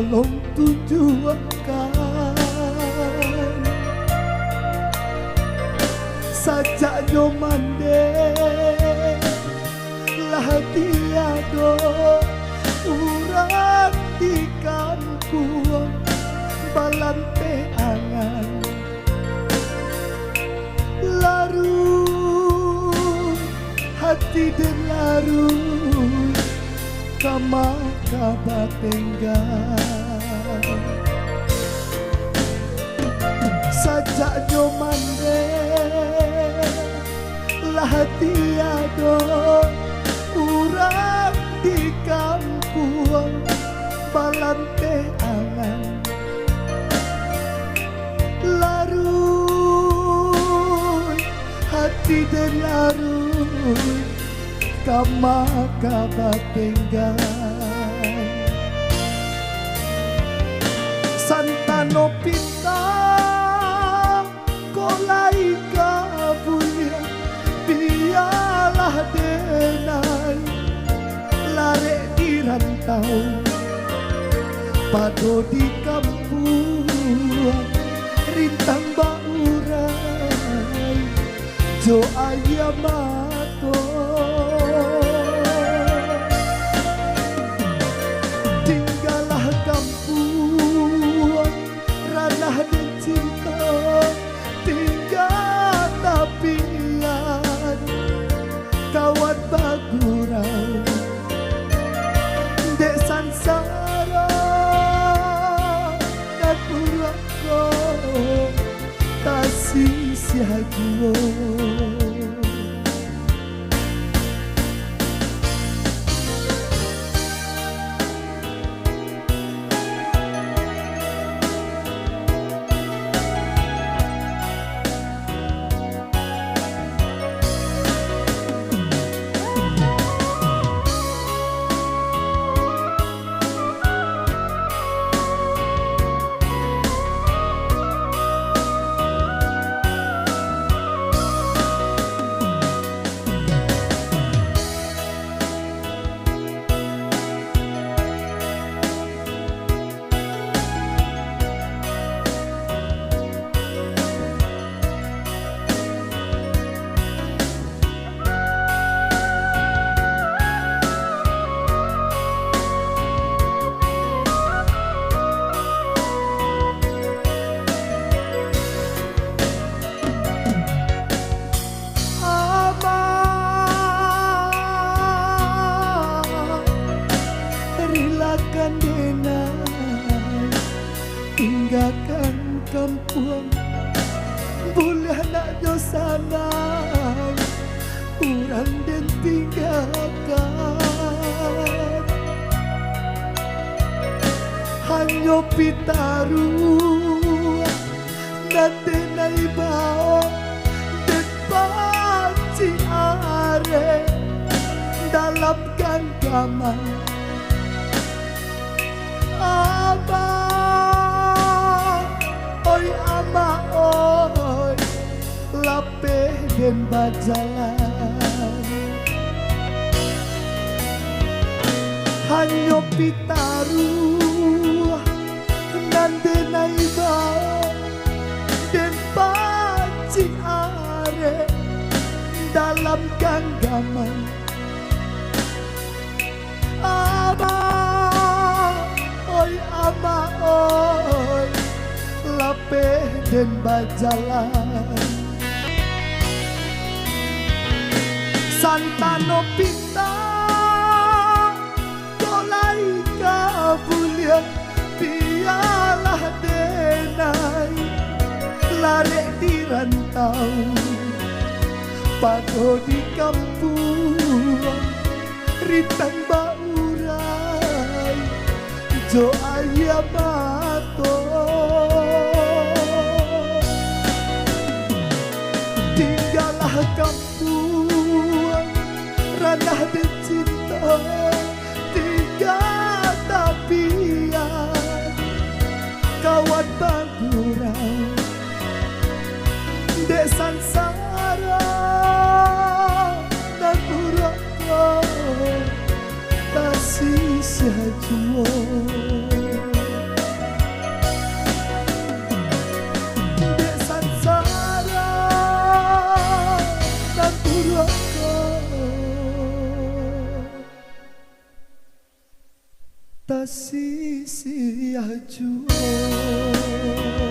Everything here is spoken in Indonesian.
tolong tunjukkan sajak nyomande lah tiado urang di kampung balante angan larut hati dan larut kama kabatenggan sajak nyomande lah tiado urang di kampung balante angan larut hati dan larut kama kabatenggan santano pita kolai kabulia biarlah denai lare di rantau pado di kampung rintang baurai jo ayamato tinggallah kampung ranah dan cinta tinggal tapian kawan bagurau dek sansara dan purako tasih siaguo relakan denai tinggalkan kampung boleh nak dosanai urang dan tinggalkan hanya pitaru dan denai bao dan panci are dalam genggaman ama oi ama oi lape den bajalan hanya pitaru nan denai bao den panci are dalam genggaman ama oi ama oi lape den bajalan santano pita kolai kabulia biarlah denai lare di rantau pado di kampung rintang baurai jo ayamato tinggallah kampung ranah dan cinta tinggal tapian kawan bagurau dek sansara dan purako tasih sajuo sia-sia jua.